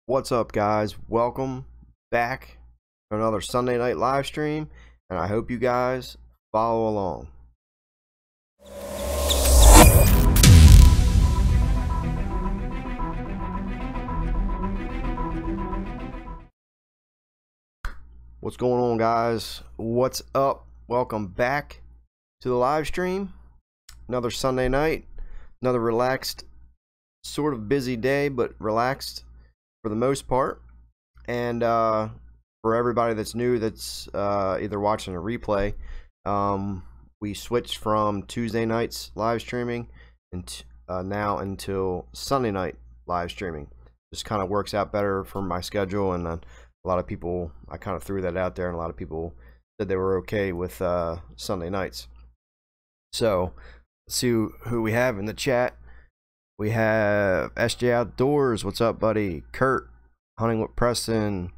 What's up, guys? Welcome back to another Sunday night live stream, and I hope you guys follow along. What's going on, guys? What's up? Welcome back to the live stream. Another Sunday night, another relaxed, sort of busy day, but relaxed for the most part. And for everybody that's new, that's either watching a replay, we switched from Tuesday nights live streaming and now until Sunday night live streaming. Just kind of works out better for my schedule, and a lot of people, I kind of threw that out there, and a lot of people said they were okay with Sunday nights. So let's see who we have in the chat. We have SJ Outdoors. What's up, buddy? Kurt, Hunting with Preston,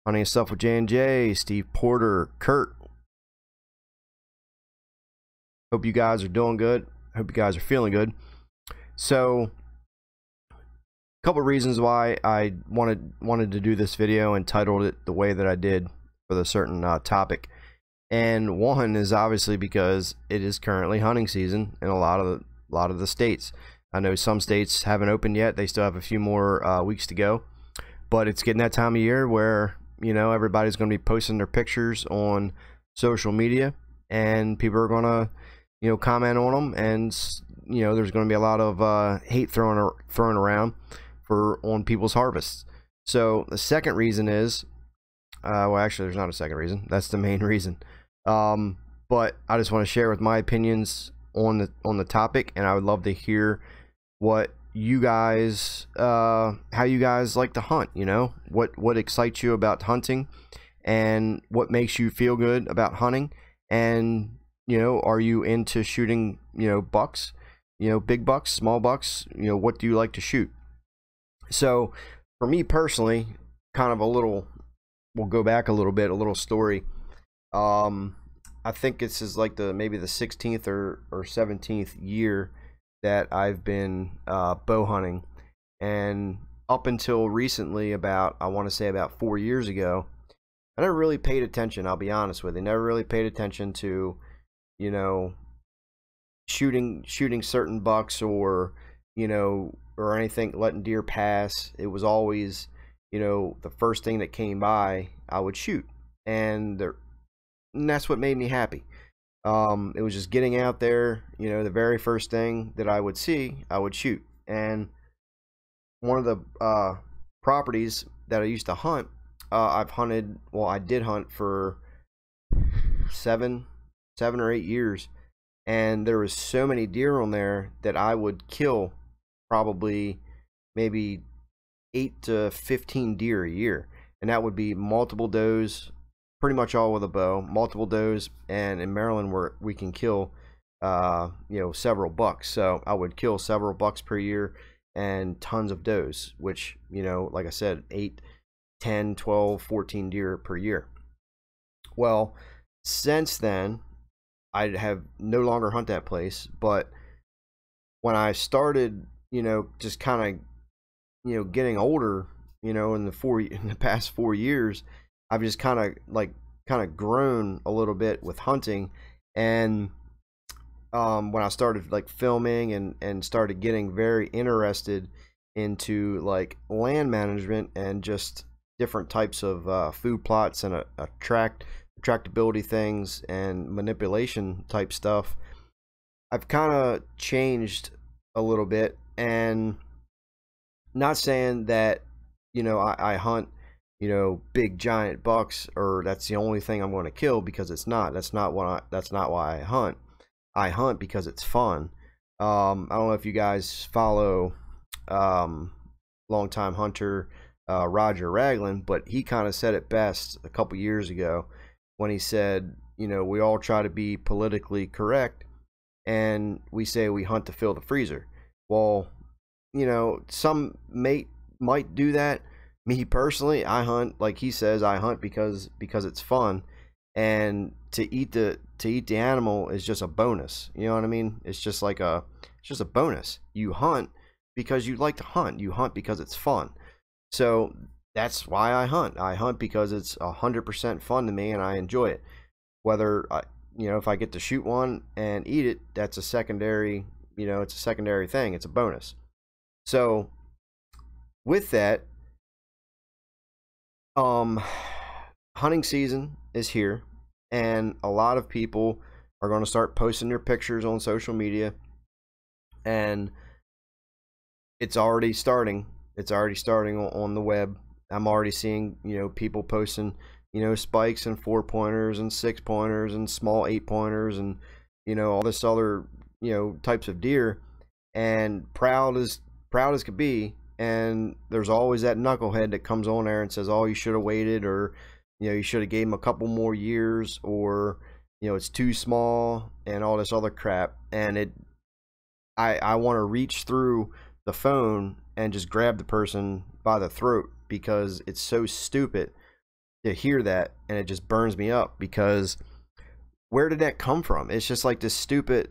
Hunting and Stuff with J&J, Steve Porter, Kurt. Hope you guys are doing good. Hope you guys are feeling good. So, a couple reasons why I wanted to do this video and titled it the way that I did for the certain topic. And one is obviously because it is currently hunting season in a lot of the states. I know some states haven't opened yet. They still have a few more weeks to go, but it's getting that time of year where, you know, everybody's going to be posting their pictures on social media, and people are going to, you know, comment on them, and, you know, there's going to be a lot of hate thrown around on people's harvests. So the second reason is, well, actually there's not a second reason. That's the main reason. But I just want to share with my opinions on the topic, and I would love to hear what you guys, how you guys like to hunt. You know, what excites you about hunting, and what makes you feel good about hunting. And, you know, are you into shooting, you know, bucks, you know, big bucks, small bucks? You know, what do you like to shoot? So for me personally, kind of a little, we'll go back a little story. I think this is like maybe the 16th or 17th year that I've been bow hunting, and up until recently, I want to say about 4 years ago, I never really paid attention. I'll be honest with you, never really paid attention to, you know, shooting certain bucks, or, you know, or anything, letting deer pass. It was always, you know, the first thing that came by, I would shoot, and that's what made me happy. It was just getting out there, you know, the very first thing that I would see, I would shoot. And one of the properties that I used to hunt, I've hunted, well, I did hunt for seven or 8 years, and there was so many deer on there that I would kill probably maybe 8 to 15 deer a year, and that would be multiple does, pretty much all with a bow, multiple does. And in Maryland, where we can kill you know, several bucks, so I would kill several bucks per year and tons of does, which, you know, like I said, 8, 10, 12, 14 deer per year. Well, since then, I have no longer hunt that place, but when I started, you know, just kind of, you know, getting older, you know, in the past 4 years, I've just kind of grown a little bit with hunting. And when I started like filming and started getting very interested into like land management and just different types of food plots and attractability things and manipulation type stuff, I've kind of changed a little bit. And not saying that, you know, I hunt, you know, big giant bucks, or that's the only thing I'm going to kill, because it's not. That's not why I hunt. I hunt because it's fun. I don't know if you guys follow longtime hunter Roger Ragland, but he kind of said it best a couple years ago when he said, you know, we all try to be politically correct, and we say we hunt to fill the freezer. Well, you know, some might do that. Me personally, I hunt, like he says, I hunt because it's fun, and to eat the animal is just a bonus. You know what I mean? It's just like it's just a bonus. You hunt because you like to hunt. You hunt because it's fun. So that's why I hunt. I hunt because it's 100% fun to me and I enjoy it. Whether you know, if I get to shoot one and eat it, that's a secondary, you know, it's a secondary thing. It's a bonus. So with that, hunting season is here, and a lot of people are going to start posting their pictures on social media, and it's already starting. It's already starting on the web. I'm already seeing, you know, people posting, you know, spikes and 4-pointers and 6-pointers and small 8-pointers and, you know, all this other, you know, types of deer, and proud as could be. And there's always that knucklehead that comes on there and says, oh, you should have waited, or, you know, you should have gave him a couple more years, or, you know, it's too small and all this other crap. And I want to reach through the phone and just grab the person by the throat, because it's so stupid to hear that, and it just burns me up. Because where did that come from? It's just like this stupid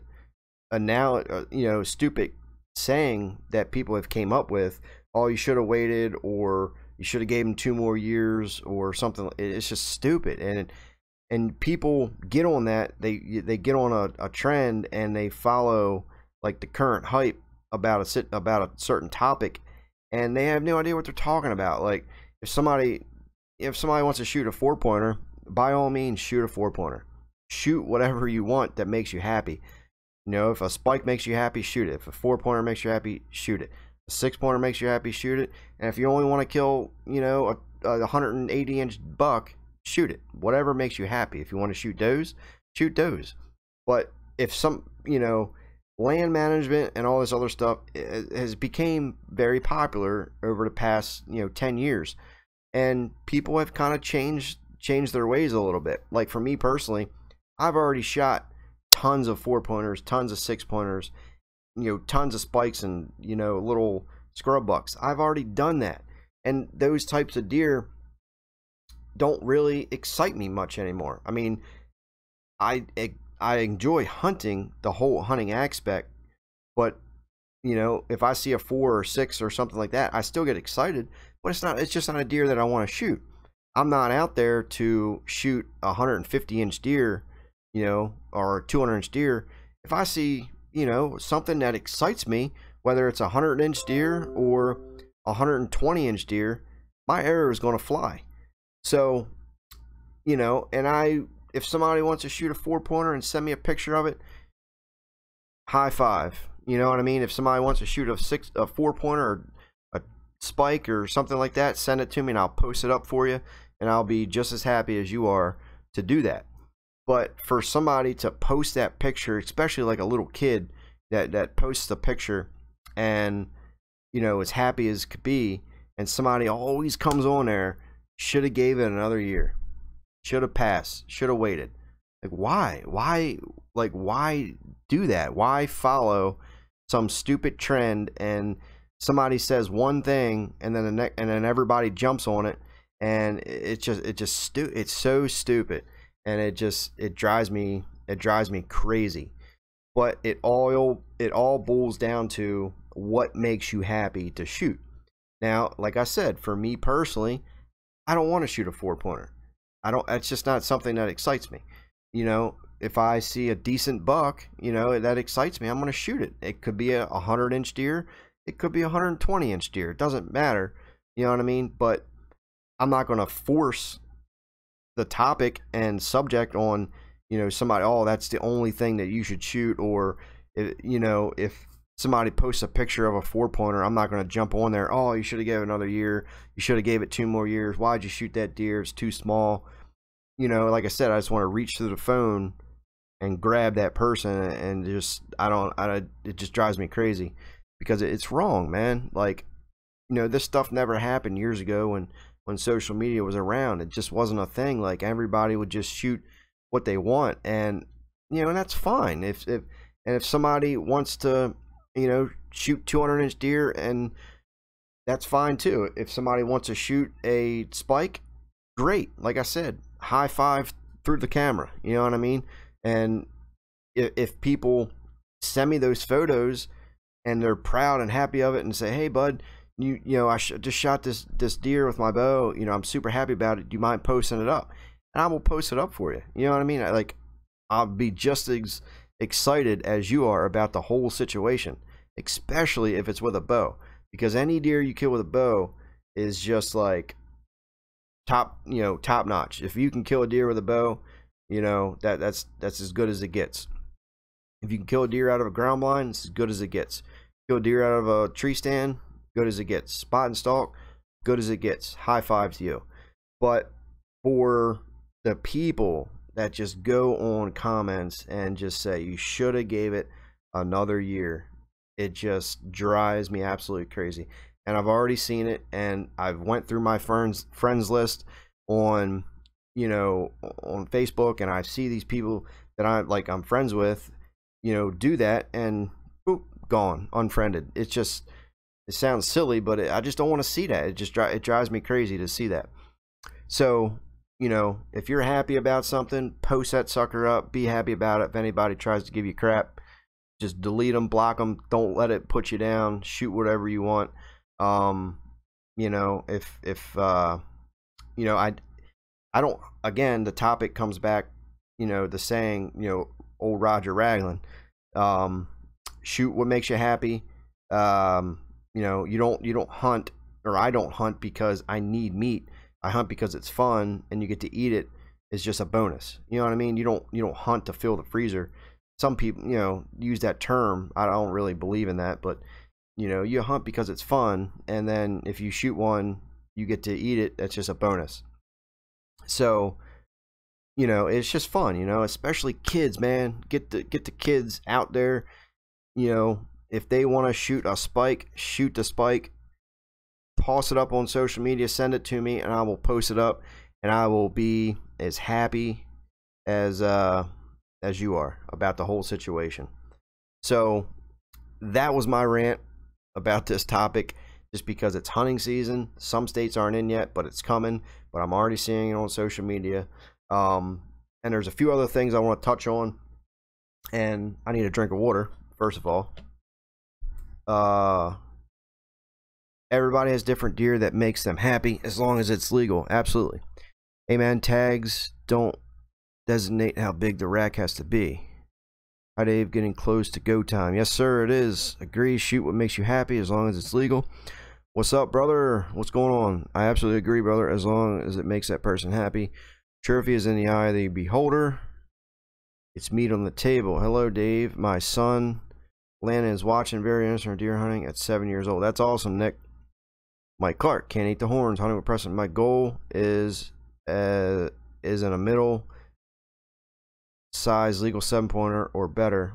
stupid saying that people have came up with. Oh, you should have waited, or you should have gave him 2 more years, or something. It's just stupid, and people get on that. They get on a trend, and they follow like the current hype about a certain topic, and they have no idea what they're talking about. Like, if somebody wants to shoot a 4-pointer, by all means shoot a 4-pointer. Shoot whatever you want that makes you happy. You know, if a spike makes you happy, shoot it. If a 4-pointer makes you happy, shoot it. A 6-pointer makes you happy, shoot it. And if you only want to kill, you know, a 180-inch buck, shoot it. Whatever makes you happy. If you want to shoot does, shoot does. But if some, you know, land management and all this other stuff has became very popular over the past, you know, 10 years, and people have kind of changed their ways a little bit. Like, for me personally, I've already shot tons of 4-pointers, tons of 6-pointers, you know, tons of spikes, and, you know, little scrub bucks. I've already done that, and those types of deer don't really excite me much anymore. I mean, I enjoy hunting, the whole hunting aspect, but, you know, if I see a 4 or 6 or something like that, I still get excited, but it's just not a deer that I want to shoot. I'm not out there to shoot a 150-inch deer, you know, or a 200-inch deer. If I see, you know, something that excites me, whether it's a 100-inch deer or a 120-inch deer, my arrow is going to fly. So, you know, and if somebody wants to shoot a 4-pointer and send me a picture of it, high five. You know what I mean? If somebody wants to shoot a 4-pointer or a spike or something like that, send it to me and I'll post it up for you, and I'll be just as happy as you are to do that. But for somebody to post that picture, especially like a little kid that posts the picture and, you know, as happy as could be, and somebody always comes on there, should have gave it another year, should have passed, should have waited. Like, why do that? Why follow some stupid trend, and somebody says one thing and then everybody jumps on it, and it's so stupid, and it drives me crazy. But it all boils down to what makes you happy to shoot. Now, like I said, for me personally, I don't want to shoot a 4-pointer. It's just not something that excites me. You know, if I see a decent buck, you know, that excites me, I'm going to shoot it. It could be a 100-inch deer. It could be a 120-inch deer. It doesn't matter. You know what I mean? But I'm not going to force the topic and subject on, you know, somebody, oh, that's the only thing that you should shoot. Or, you know, if somebody posts a picture of a 4-pointer, I'm not going to jump on there, oh, you should have gave it another year. You should have gave it 2 more years. Why'd you shoot that deer? It's too small. You know, like I said, I just want to reach through the phone and grab that person, and just it just drives me crazy, because it's wrong, man. Like, you know, this stuff never happened years ago when social media was around. It just wasn't a thing. Like, everybody would just shoot what they want, and, you know, and that's fine. If somebody wants to, you know, shoot 200-inch deer, and that's fine too. If somebody wants to shoot a spike, great. Like I said, high five through the camera. You know what I mean? And if people send me those photos and they're proud and happy of it and say, hey bud, you know, just shot this deer with my bow. You know, I'm super happy about it. Do you mind posting it up? And I will post it up for you. You know what I mean? I'll be just as excited as you are about the whole situation, especially if it's with a bow, because any deer you kill with a bow is just like top notch. If you can kill a deer with a bow, you know, that's as good as it gets. If you can kill a deer out of a ground blind, it's as good as it gets. Kill a deer out of a tree stand, good as it gets. Spot and stalk, good as it gets. High five to you. But for the people that just go on comments and just say you should have gave it another year, it just drives me absolutely crazy. And I've already seen it, and I've went through my friends list on, you know, on Facebook, and I see these people that I'm friends with, you know, do that, and boop, gone, unfriended. It's just, it sounds silly, but I just don't want to see that. It drives me crazy to see that. So, you know, if you're happy about something, post that sucker up. Be happy about it. If anybody tries to give you crap, just delete them, block them. Don't let it put you down. Shoot whatever you want. You know, if you know, I don't, again, the topic comes back, you know, the saying, you know, old Roger Raglan, shoot what makes you happy. You know, you don't hunt, or I don't hunt because I need meat. I hunt because it's fun, and you get to eat it. It's just a bonus. You know what I mean? You don't hunt to fill the freezer. Some people, you know, use that term. I don't really believe in that, but you know, you hunt because it's fun, and then if you shoot one, you get to eat it. That's just a bonus. So, you know, it's just fun, you know, especially kids, man. Get the kids out there. You know, if they want to shoot a spike, shoot the spike. Toss it up on social media, send it to me, and I will post it up, and I will be as happy as you are about the whole situation. So that was my rant about this topic, just because it's hunting season. Some states aren't in yet, but it's coming. But I'm already seeing it on social media. And there's a few other things I want to touch on, and I need a drink of water first of all. Everybody has different deer that makes them happy, as long as it's legal. Absolutely. Hey man, tags don't designate how big the rack has to be. Hi Dave, getting close to go time. Yes sir, it is. Agree, shoot what makes you happy, as long as it's legal. What's up, brother? What's going on? I absolutely agree, brother, as long as it makes that person happy. Trophy is in the eye of the beholder. It's meat on the table. Hello Dave, my son Landon is watching, very interested in deer hunting at 7 years old. That's awesome, Nick. Mike Clark, can't eat the horns, hunting with Preston. My goal is in a middle size legal 7-pointer or better,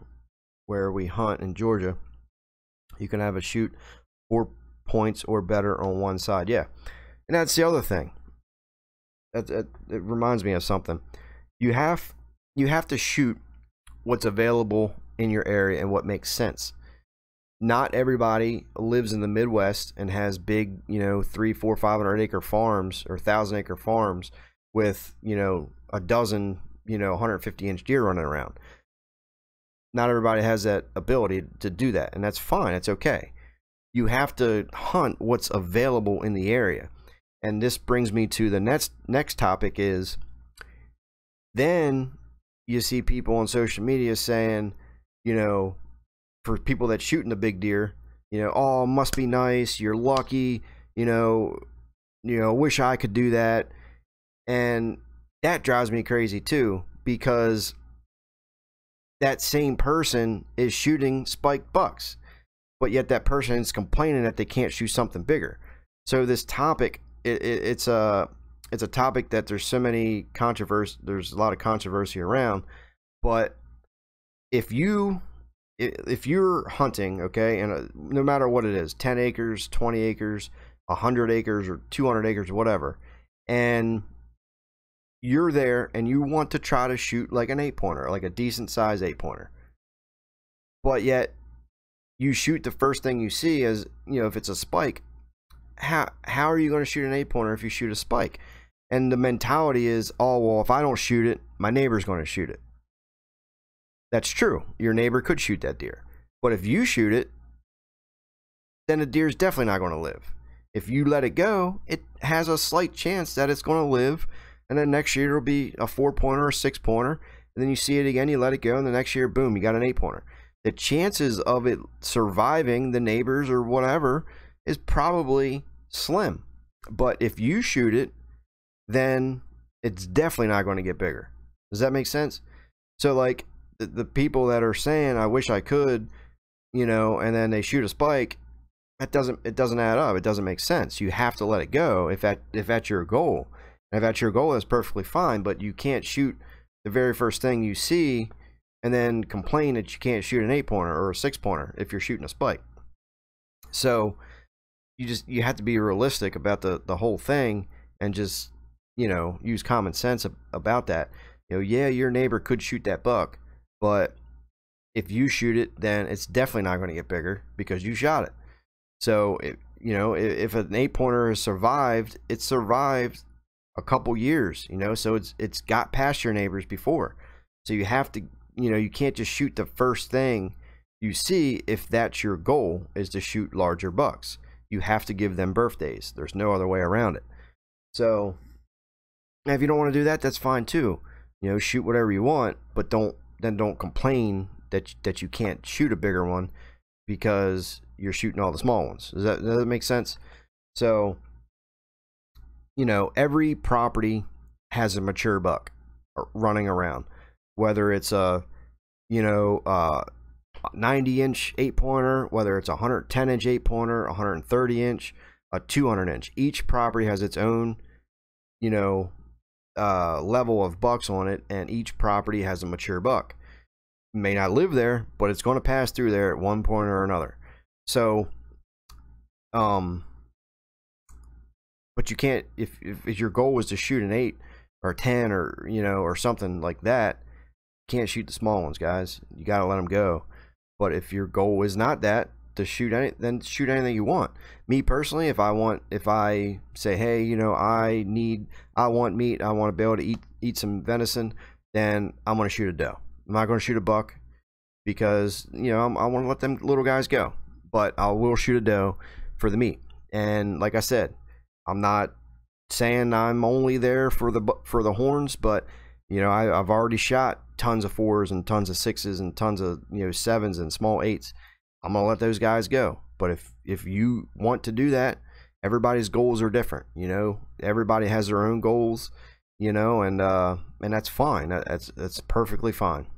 where we hunt in Georgia. You can have a shoot 4 points or better on one side. Yeah, and that's the other thing. It reminds me of something. You have to shoot what's available in your area and what makes sense. Not everybody lives in the Midwest and has big, you know, 300, 400, 500 acre farms or 1,000 acre farms with, you know, a dozen, you know, 150-inch deer running around. Not everybody has that ability to do that, and that's fine. It's okay. You have to hunt what's available in the area. And this brings me to the next topic is, then you see people on social media saying, you know, for people that shooting the big deer, you know, oh, must be nice, you're lucky, you know, wish I could do that. And that drives me crazy too, because that same person is shooting spiked bucks, but yet that person is complaining that they can't shoot something bigger. So this topic, it's a topic that there's so many controversy, there's a lot of controversy around. But if you're hunting, okay, and no matter what it is, 10 acres, 20 acres, 100 acres, or 200 acres, whatever, and you're there and you want to try to shoot like an 8-pointer, like a decent size 8-pointer, but yet you shoot the first thing you see, as you know, if it's a spike, how are you going to shoot an 8-pointer if you shoot a spike? And the mentality is, oh well, if I don't shoot it, my neighbor's going to shoot it. That's true. Your neighbor could shoot that deer. But if you shoot it, then the deer's definitely not going to live. If you let it go, it has a slight chance that it's going to live, and then next year it'll be a 4-pointer or a 6-pointer, and then you see it again, you let it go, and the next year, boom, you got an 8-pointer. The chances of it surviving the neighbors or whatever is probably slim. But if you shoot it, then it's definitely not going to get bigger. Does that make sense? So like the people that are saying, I wish I could, you know, and then they shoot a spike, it doesn't add up. It doesn't make sense. You have to let it go if that's your goal. And if that's your goal, that's perfectly fine, but you can't shoot the very first thing you see and then complain that you can't shoot an 8-pointer or a 6-pointer if you're shooting a spike. So you have to be realistic about the whole thing, and just, you know, use common sense about that. You know, yeah, your neighbor could shoot that buck, but if you shoot it, then it's definitely not going to get bigger because you shot it. So, you know, if an 8-pointer has survived, it survived a couple years, you know, so it's got past your neighbors before. So you have to, you know, you can't just shoot the first thing you see if that's your goal, is to shoot larger bucks. You have to give them birthdays. There's no other way around it. So if you don't want to do that, that's fine too. You know, shoot whatever you want, but don't complain that you can't shoot a bigger one because you're shooting all the small ones. Does that make sense? So, you know, every property has a mature buck running around, whether it's a, you know, 90-inch 8-pointer, whether it's a 110-inch 8-pointer, 130-inch, a 200-inch. Each property has its own, you know, level of bucks on it, and each property has a mature buck. It may not live there, but it's going to pass through there at one point or another. So, but you can't, if your goal was to shoot an 8 or 10 or, you know, or something like that, you can't shoot the small ones, guys. You got to let them go. But if your goal is not that, to shoot any, then shoot anything you want. Me personally, if I say, hey, you know, I want meat, I want to be able to eat some venison, then I'm going to shoot a doe. I'm not going to shoot a buck because, you know, I want to let them little guys go. But I will shoot a doe for the meat. And like I said, I'm not saying I'm only there for the horns, but, you know, I've already shot tons of 4s and tons of 6s and tons of, you know, 7s and small 8s. I'm gonna let those guys go. But if you want to do that, everybody's goals are different. You know, everybody has their own goals. You know, and that's fine. That's perfectly fine.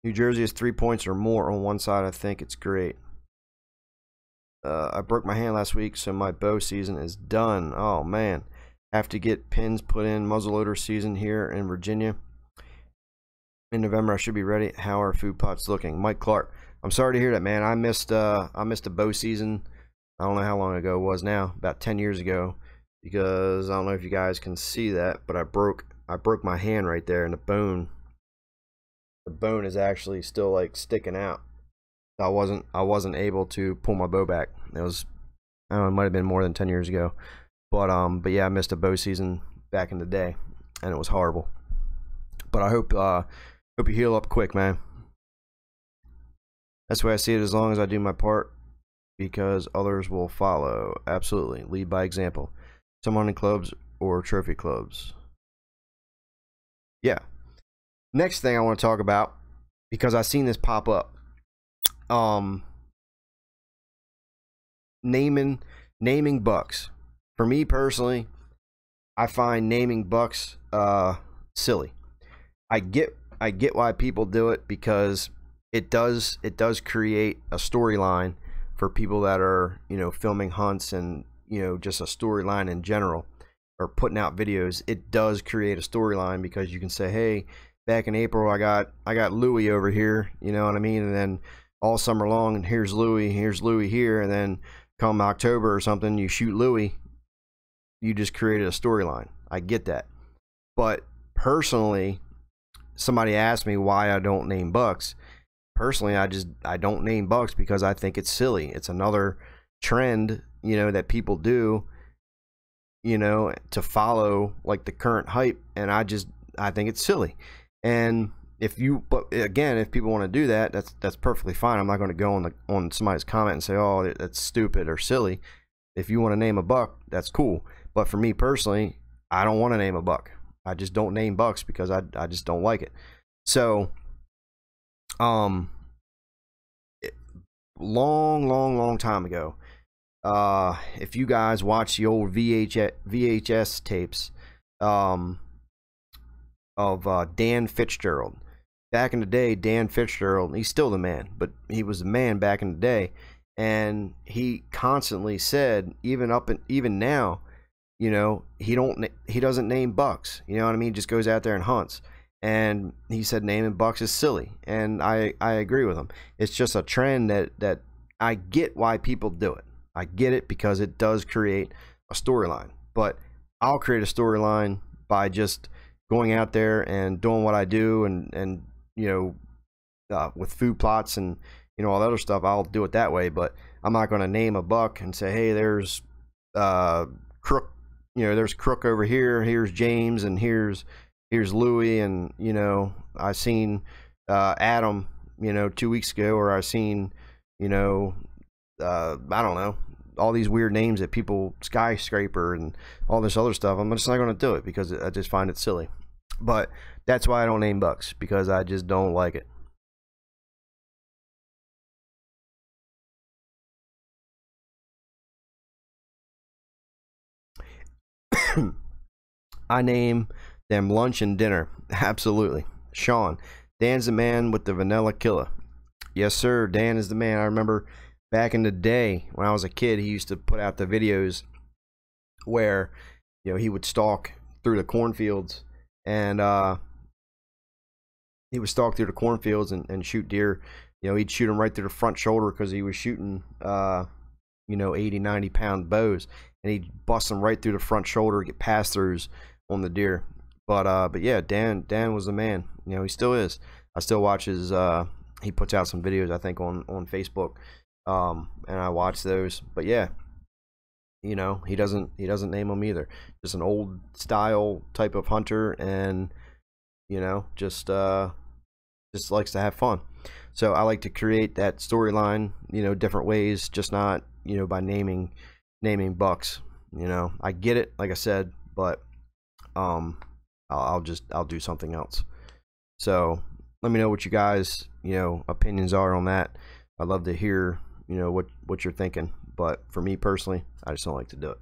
New Jersey is 3 points or more on one side. I think it's great. I broke my hand last week, so my bow season is done. Oh man, have to get pins put in. Muzzleloader season here in Virginia in November. I should be ready. How are food plots looking? Mike Clark. I'm sorry to hear that, man. I missed a bow season. I don't know how long ago it was now, about 10 years ago, because I don't know if you guys can see that, but I broke my hand right there, and the bone is actually still like sticking out. I wasn't able to pull my bow back. It was, I don't know, it might have been more than 10 years ago. But yeah, I missed a bow season back in the day, and it was horrible. But I hope you heal up quick, man. That's the way I see it, as long as I do my part, because others will follow. Absolutely. Lead by example. Some hunting clubs or trophy clubs. Yeah. Next thing I want to talk about, because I've seen this pop up. Naming bucks. For me personally, I find naming bucks silly. I get why people do it, because it does create a storyline for people that are, you know, filming hunts, and, you know, just a storyline in general, or putting out videos. It does create a storyline, because you can say, hey, back in April I got Louie over here, you know what I mean, and then all summer long, and here's Louie here, and then come October or something, you shoot Louie. You just created a storyline. I get that. But personally, somebody asked me why I don't name bucks. Personally, I don't name bucks because I think it's silly. It's another trend, you know, that people do, you know, to follow like the current hype, and I think it's silly. And but again, if people want to do that, that's perfectly fine. I'm not going to go on somebody's comment and say, oh, that's stupid or silly. If you want to name a buck, that's cool. But for me personally, I don't want to name a buck. I just don't name bucks because I just don't like it. So, long time ago, if you guys watch the old VHS tapes, of Dan Fitzgerald. Back in the day, Dan Fitzgerald, he's still the man, but he was the man back in the day, and he constantly said, even now, you know, he doesn't name bucks. You know what I mean? He just goes out there and hunts. And he said naming bucks is silly, and I agree with him. It's just a trend that I get why people do it. I get it because it does create a storyline. But I'll create a storyline by just going out there and doing what I do, and you know, with food plots and, you know, all that other stuff, I'll do it that way. But I'm not going to name a buck and say, hey, there's Crook, you know, there's Crook over here, here's James, and here's Louie, and, you know, I seen Adam, you know, 2 weeks ago, or I seen, you know, I don't know, all these weird names that people, skyscraper and all this other stuff. I'm just not going to do it because I just find it silly. But that's why I don't name bucks, because I just don't like it. I name them lunch and dinner. Absolutely. Sean, Dan's the man with the vanilla killer. Yes, sir. Dan is the man. I remember back in the day when I was a kid, he used to put out the videos where, you know, he would stalk through the cornfields, and and shoot deer. You know, he'd shoot them right through the front shoulder because he was shooting, you know, 80, 90-pound bows, and he'd bust them right through the front shoulder, get pass-throughs on the deer. But yeah, Dan was the man. You know, he still is. I still watch his. He puts out some videos, I think, on Facebook, and I watch those. But yeah, you know, he doesn't name them either. Just an old style type of hunter, and, you know, just likes to have fun. So I like to create that storyline, you know, different ways, just not, you know, by naming bucks. You know, I get it, like I said, but I'll do something else. So let me know what you guys, you know, opinions are on that. I'd love to hear, you know, what you're thinking. But for me personally, I just don't like to do it.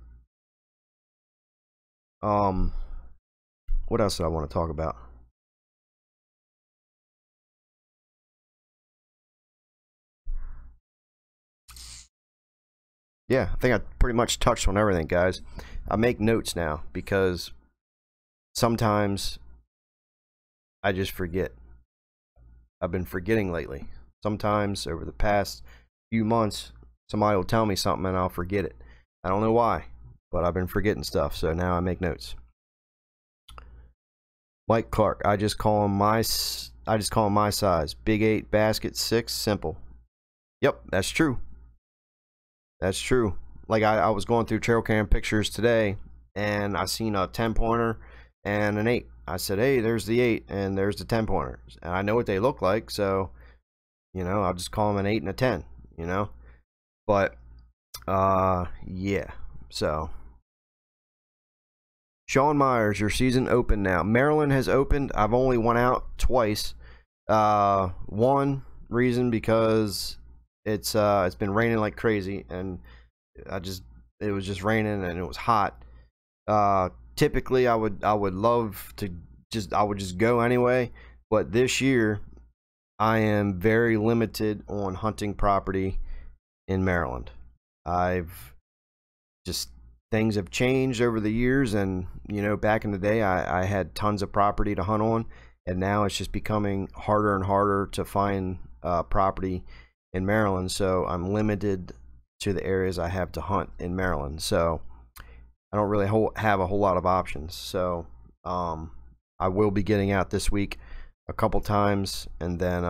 What else did I want to talk about? Yeah, I think I pretty much touched on everything, guys. I make notes now because sometimes I just forget. I've been forgetting lately. Sometimes over the past few months, somebody will tell me something and I'll forget it. I don't know why, but I've been forgetting stuff, so now I make notes. Mike Clark, I just call him my size. Big 8, basket 6, simple. Yep, that's true. That's true. Like I was going through trail cam pictures today, and I seen a 10-pointer and an 8. I said, hey, there's the 8 and there's the 10-pointers, and I know what they look like, so, you know, I'll just call them an 8 and a 10, you know. But yeah, so Sean Myers, your season open now. Maryland has opened. I've only went out twice. One reason because it's been raining like crazy, and it was just raining and it was hot. Typically I would love to just go anyway, but this year I am very limited on hunting property in Maryland. Things have changed over the years, and, you know, back in the day I had tons of property to hunt on, and now it's just becoming harder and harder to find property in Maryland, so I'm limited to the areas I have to hunt in Maryland. So I don't really have a whole lot of options. So I will be getting out this week a couple times, and then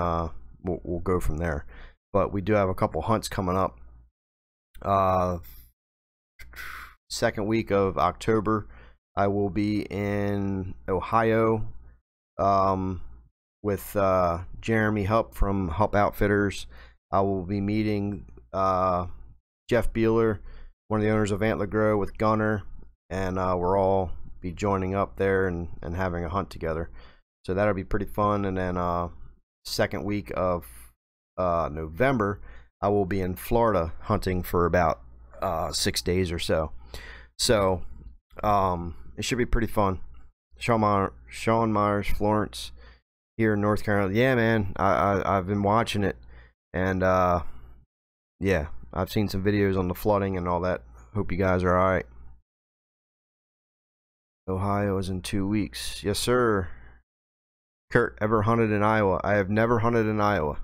we'll go from there. But we do have a couple hunts coming up. Second week of October, I will be in Ohio. with Jeremy Hupp from Hupp Outfitters. I will be meeting Jeff Beeler, one of the owners of Antler Grow, with Gunner, and we're all be joining up there and having a hunt together. So that'll be pretty fun. And then second week of November, I will be in Florida hunting for about 6 days or so. So it should be pretty fun. Sean Myers, Florence, here in North Carolina. Yeah, man, I've been watching it, and yeah, I've seen some videos on the flooding and all that. Hope you guys are alright. Ohio is in 2 weeks. Yes, sir. Kurt, ever hunted in Iowa? I have never hunted in Iowa.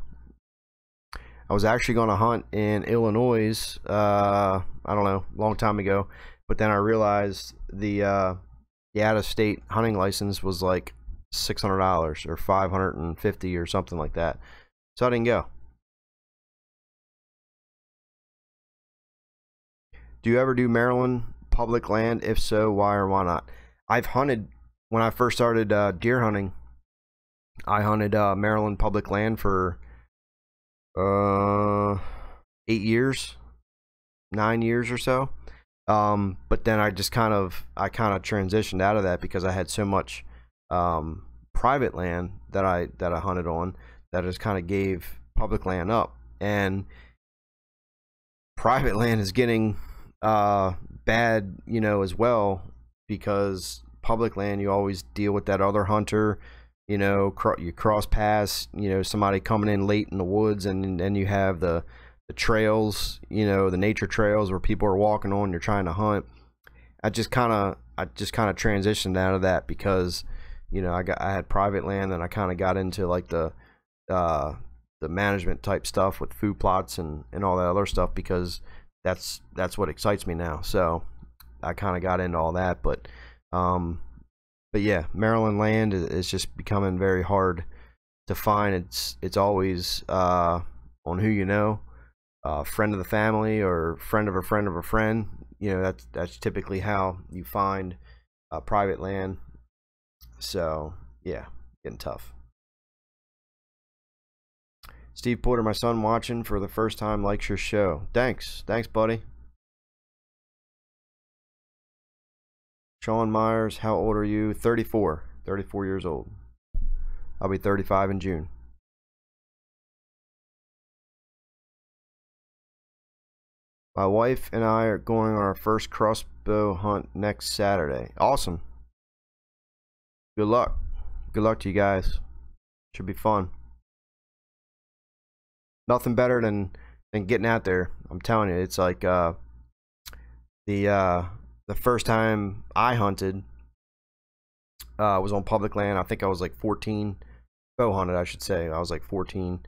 I was actually going to hunt in Illinois, I don't know, a long time ago, but then I realized the out-of-state hunting license was like $600 or $550 or something like that, so I didn't go. Do you ever do Maryland public land? If so, why or why not? I've hunted, when I first started deer hunting, I hunted Maryland public land for 8 years, 9 years or so. But then I kind of transitioned out of that because I had so much private land that I hunted on that I just kind of gave public land up. And private land is getting bad, you know, as well, because public land, you always deal with that other hunter, you know, you cross paths, you know, somebody coming in late in the woods, and then you have the trails, you know, the nature trails where people are walking on, you're trying to hunt. I just kind of transitioned out of that because, you know, I had private land, and I kind of got into like the management type stuff with food plots and all that other stuff, because that's what excites me now. So I kind of got into all that, but yeah, Maryland land is just becoming very hard to find. It's always on who you know, friend of the family or friend of a friend of a friend. You know, that's typically how you find private land. So yeah, getting tough. Steve Porter, my son watching for the first time, likes your show. Thanks, buddy. Sean Myers, how old are you? 34 years old. I'll be 35 in June. My wife and I are going on our first crossbow hunt next Saturday. Awesome. Good luck. Good luck to you guys. Should be fun. Nothing better than getting out there. I'm telling you, it's like the first time I hunted was on public land. I think I was like 14. Bow hunted, I should say. I was like 14,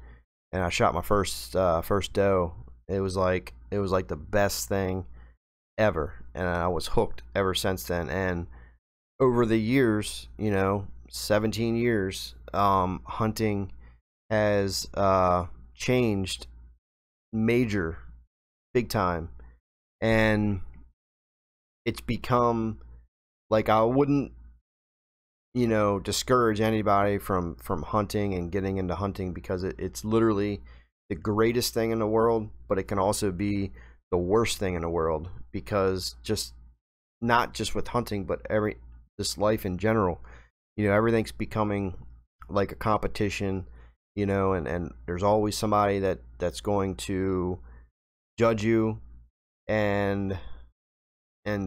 and I shot my first doe. It was like the best thing ever, and I was hooked ever since then. And over the years, you know, 17 years, hunting has changed big time, and it's become like, I wouldn't, you know, discourage anybody from hunting and getting into hunting, because it's literally the greatest thing in the world, but it can also be the worst thing in the world, because just not just with hunting, but this life in general, you know, everything's becoming like a competition, you know, and there's always somebody that's going to judge you and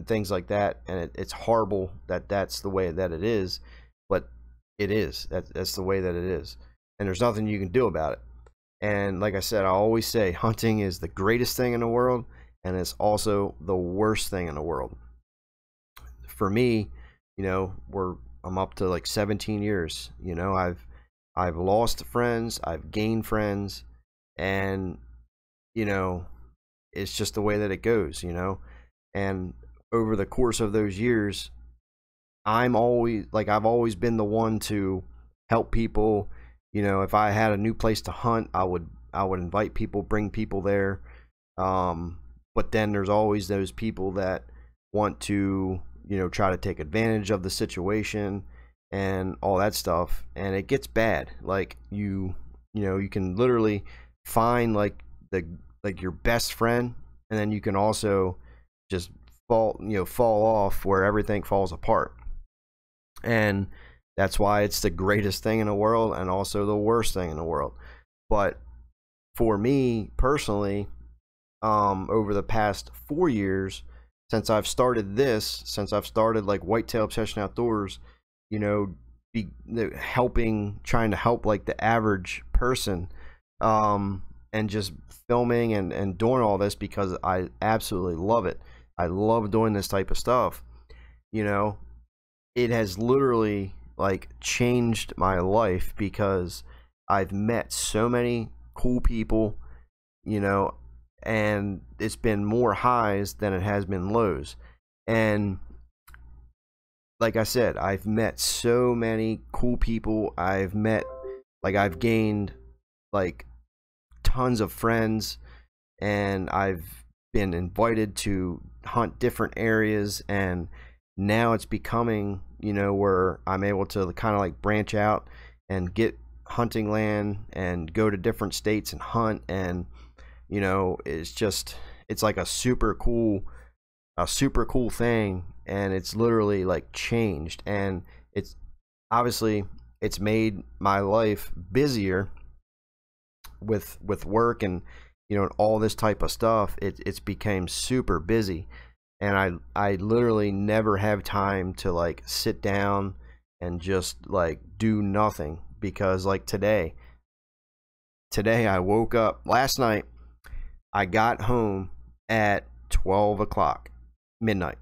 things like that. And it's horrible that's the way that it is, but it is. That's the way that it is, and there's nothing you can do about it. And like I said, I always say hunting is the greatest thing in the world, and it's also the worst thing in the world. For me, you know, I'm up to like 17 years. You know, I've lost friends, I've gained friends, and you know, it's just the way that it goes, you know. And over the course of those years, I've always been the one to help people. You know, if I had a new place to hunt, I would invite people, bring people there. But then there's always those people that want to, you know, try to take advantage of the situation and all that stuff, and it gets bad. Like you know, you can literally find like your best friend, and then you can also just fall off where everything falls apart. And that's why it's the greatest thing in the world and also the worst thing in the world. But for me personally, over the past 4 years, since I've started like Whitetail Obsession Outdoors, you know, trying to help like the average person, and just filming and doing all this because I absolutely love it. I love doing this type of stuff. You know, it has literally like changed my life because I've met so many cool people, you know, and it's been more highs than it has been lows. And like I said, I've met so many cool people. I've gained like tons of friends, and I've been invited to hunt different areas, and now it's becoming, you know, where I'm able to kind of like branch out and get hunting land and go to different states and hunt. And you know, it's like a super cool thing, and it's literally like changed, and it's obviously it's made my life busier with work and, you know, all this type of stuff. It's became super busy, and I literally never have time to like sit down and just like do nothing. Because like today I woke up last night, I got home at 12 o'clock midnight.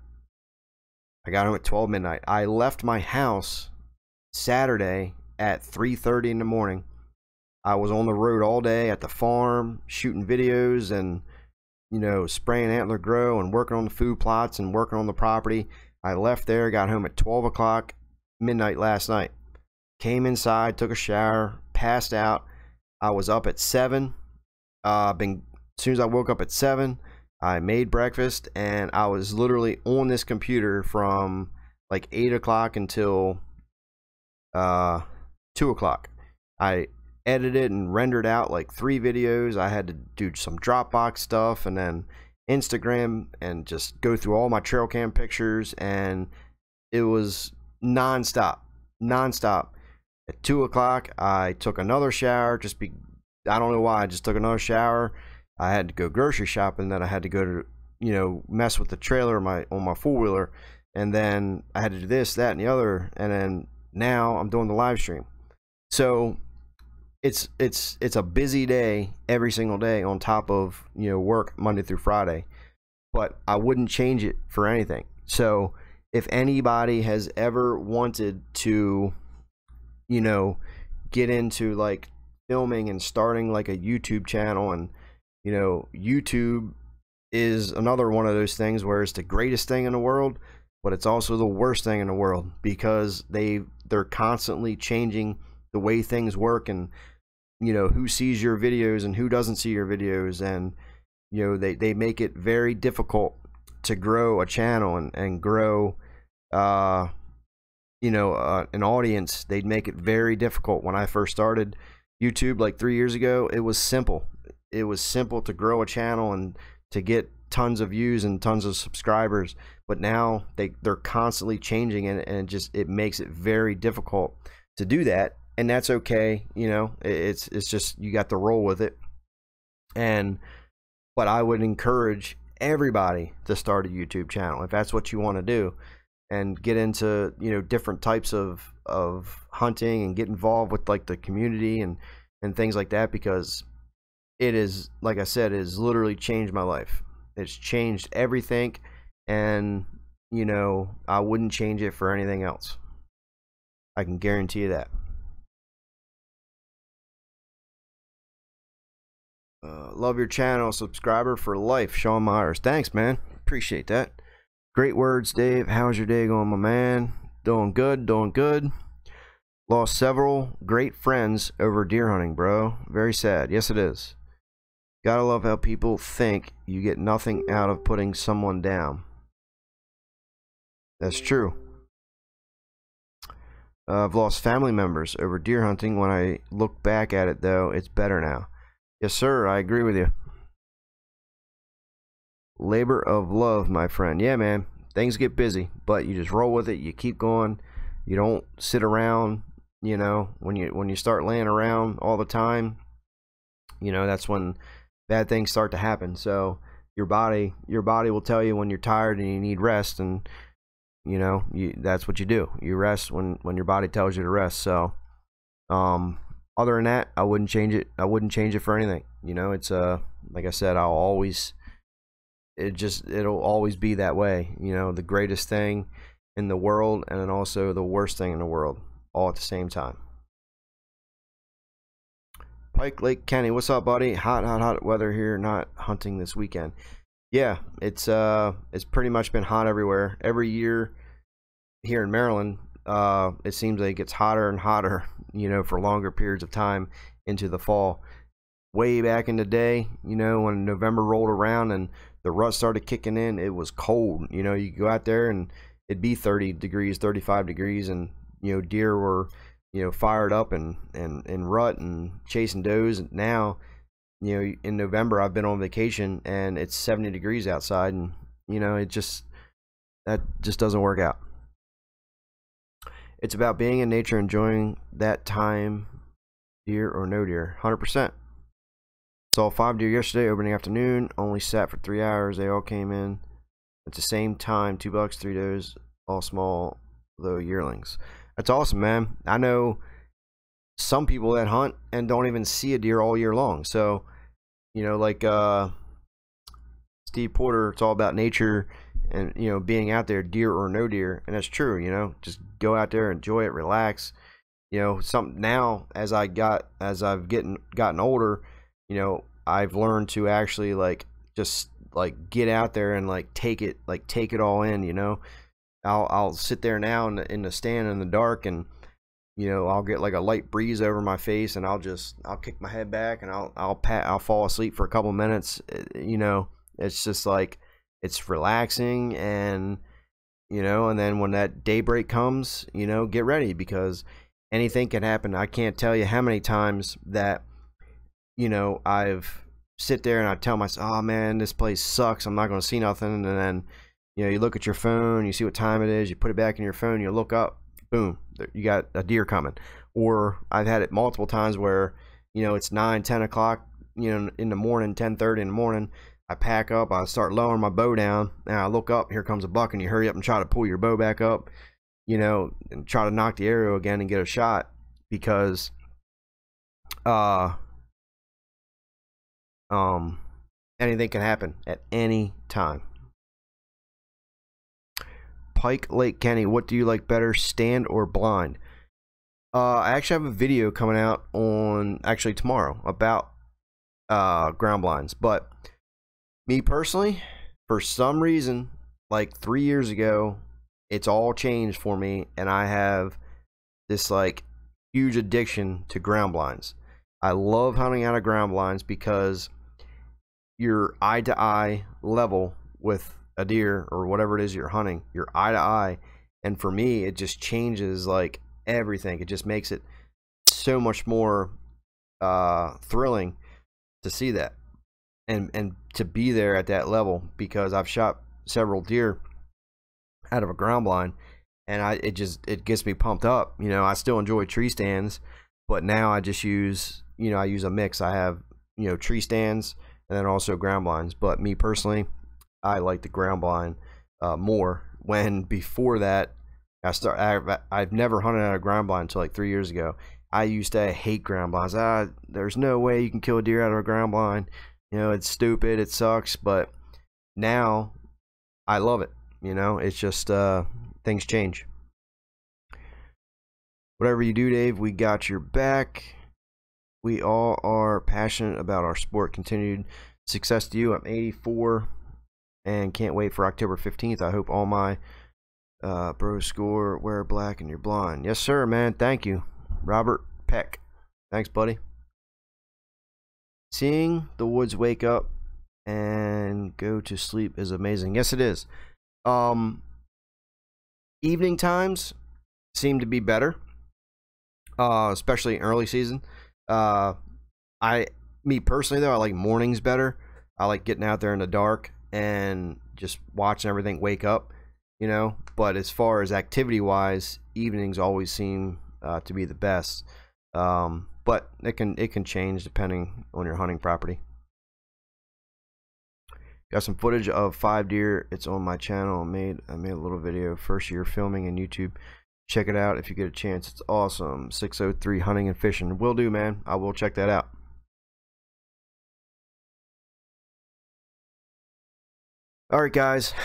I got home at 12 midnight. I left my house Saturday at 3:30 in the morning. I was on the road all day at the farm shooting videos and, you know, spraying antler grow and working on the food plots and working on the property. I left there, got home at 12 o'clock midnight last night. Came inside, took a shower, passed out. I was up at 7. As soon as I woke up at 7, I made breakfast, and I was literally on this computer from like 8 o'clock until 2 o'clock. I edited and rendered out like 3 videos. I had to do some Dropbox stuff and then Instagram and just go through all my trail cam pictures, and it was nonstop. At 2 o'clock, I took another shower. I don't know why, I just took another shower. I had to go grocery shopping, then I had to go to, you know, mess with the trailer on my four-wheeler, and then I had to do this, that, and the other, and then now I'm doing the live stream. So it's a busy day every single day on top of, you know, work Monday through Friday. But I wouldn't change it for anything. So if anybody has ever wanted to, you know, get into like filming and starting like a YouTube channel, and you know, YouTube is another one of those things where it's the greatest thing in the world, but it's also the worst thing in the world, because they're constantly changing the way things work, and you know, who sees your videos and who doesn't see your videos. And you know, they make it very difficult to grow a channel and grow you know, an audience. They'd make it very difficult. When I first started YouTube like 3 years ago, it was simple. It was simple to grow a channel and to get tons of views and tons of subscribers. But now they're constantly changing it, and it makes it very difficult to do that. And that's okay, you know, it's just, you got to roll with it. But I would encourage everybody to start a YouTube channel if that's what you want to do, and get into, you know, different types of hunting, and get involved with like the community and things like that, because it is, like I said, it has literally changed my life. It's changed everything, and you know, I wouldn't change it for anything else. I can guarantee you that. Love your channel, subscriber for life, Sean Myers. Thanks, man. Appreciate that. Great words, Dave. How's your day going, my man? Doing good, doing good. Lost several great friends over deer hunting, bro. Very sad. Yes, it is. Gotta love how people think you get nothing out of putting someone down. That's true. I've lost family members over deer hunting. When I look back at it, though, it's better now. Yes, sir, I agree with you. Labor of love, my friend. Yeah, man, things get busy, but you just roll with it. You keep going. You don't sit around. You know, when you start laying around all the time, you know, that's when bad things start to happen. So your body will tell you when you're tired and you need rest, and you know, that's what you do. You rest when your body tells you to rest. So other than that, I wouldn't change it. I wouldn't change it for anything. You know, it's like I said, it'll always be that way. You know, the greatest thing in the world and then also the worst thing in the world, all at the same time. Pike Lake Kenny, what's up, buddy? Hot weather here, not hunting this weekend. Yeah, it's pretty much been hot everywhere. Every year here in Maryland, it seems like it gets hotter and hotter, you know, for longer periods of time into the fall. Way back in the day, you know, when November rolled around and the rut started kicking in, it was cold. You know, you go out there and it'd be 30 degrees, 35 degrees, and you know, deer were, you know, fired up and rut and chasing does. And now, you know, in November I've been on vacation and it's 70 degrees outside, and you know, that just doesn't work out. It's about being in nature, enjoying that time, deer or no deer. 100%. Saw 5 deer yesterday, opening afternoon. Only sat for 3 hours. They all came in at the same time. 2 bucks, 3 does, all small, low yearlings. That's awesome, man. I know some people that hunt and don't even see a deer all year long. So, you know, like Steve Porter, it's all about nature and, you know, being out there, deer or no deer. And that's true, you know, just go out there, enjoy it, relax. You know, something now as I've gotten older, you know, I've learned to actually just get out there and take it all in. You know, I'll sit there now in the stand in the dark, and you know, I'll get like a light breeze over my face, and I'll kick my head back, and I'll fall asleep for a couple minutes. You know, it's just like, it's relaxing, and you know, and then when that daybreak comes, you know, get ready, because anything can happen. I can't tell you how many times that, you know, I've sit there and I tell myself, oh man, this place sucks, I'm not going to see nothing. And then, you know, you look at your phone, you see what time it is, you put it back in your phone, you look up, boom, you got a deer coming. Or I've had it multiple times where, you know, it's 9-10 o'clock, you know, in the morning, 10:30 in the morning. I pack up, I start lowering my bow down, and I look up, here comes a buck, and you hurry up and try to pull your bow back up, you know, and try to knock the arrow again and get a shot, because anything can happen at any time. Pike Lake Kenny, what do you like better, stand or blind? I actually have a video coming out on tomorrow about ground blinds, but me personally, for some reason, like 3 years ago, it's all changed for me, and I have this huge addiction to ground blinds. I love hunting out of ground blinds because you're eye to eye level with a deer or whatever it is you're hunting. You're eye to eye, and for me, it just changes everything. It just makes it so much more thrilling to see that and to be there at that level, because I've shot several deer out of a ground blind, and it gets me pumped up. You know, I still enjoy tree stands, but now I just use, you know, I use a mix. I have, you know, tree stands and then also ground blinds. But me personally, I like the ground blind more. When before that, I've never hunted out a ground blind until 3 years ago. I used to hate ground blinds. There's no way you can kill a deer out of a ground blind. You know, it's stupid, it sucks. But now I love it. You know, it's just things change. Whatever you do, Dave, we got your back. We all are passionate about our sport. Continued success to you. I'm 84 and can't wait for October 15th. I hope all my bros score, wear black, and you're blind. Yes, sir, man. Thank you. Robert Peck. Thanks, buddy. Seeing the woods wake up and go to sleep is amazing. Yes, it is. Evening times seem to be better. especially early season. Me personally though, I like mornings better. I like getting out there in the dark and just watching everything wake up, you know. But as far as activity wise, evenings always seem to be the best. But it can change depending on your hunting property. Got some footage of 5 deer. It's on my channel. I made a little video, first year filming in YouTube. Check it out if you get a chance. It's awesome. 603 hunting and fishing. Will do, man. I will check that out. Alright guys,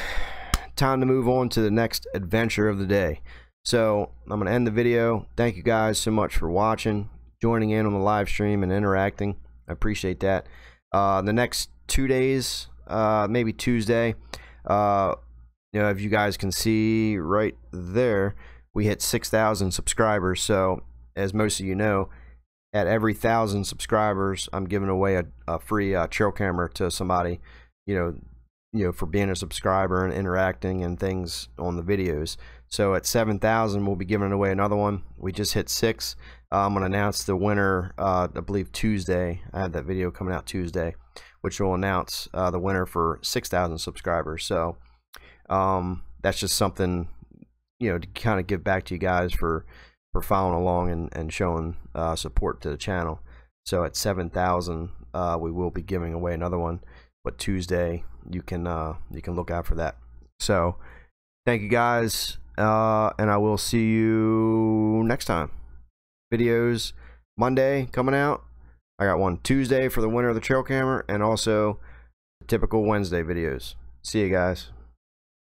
time to move on to the next adventure of the day. So I'm going to end the video. Thank you guys so much for watching, joining in on the live stream and interacting. I appreciate that. The next 2 days, maybe Tuesday, you know, if you guys can see right there, we hit 6,000 subscribers. So as most of you know, at every 1,000 subscribers, I'm giving away a free trail camera to somebody, you know, for being a subscriber and interacting and things on the videos. So at 7,000, we'll be giving away another one. We just hit 6. I'm going to announce the winner, I believe Tuesday. I have that video coming out Tuesday, which will announce the winner for 6,000 subscribers. So that's just something, you know, to kind of give back to you guys for following along and showing support to the channel. So at 7,000, we will be giving away another one. But Tuesday, you can look out for that. So thank you guys, and I will see you next time. Videos Monday coming out. I got one Tuesday for the winner of the trail camera, and also the typical Wednesday videos. See you guys.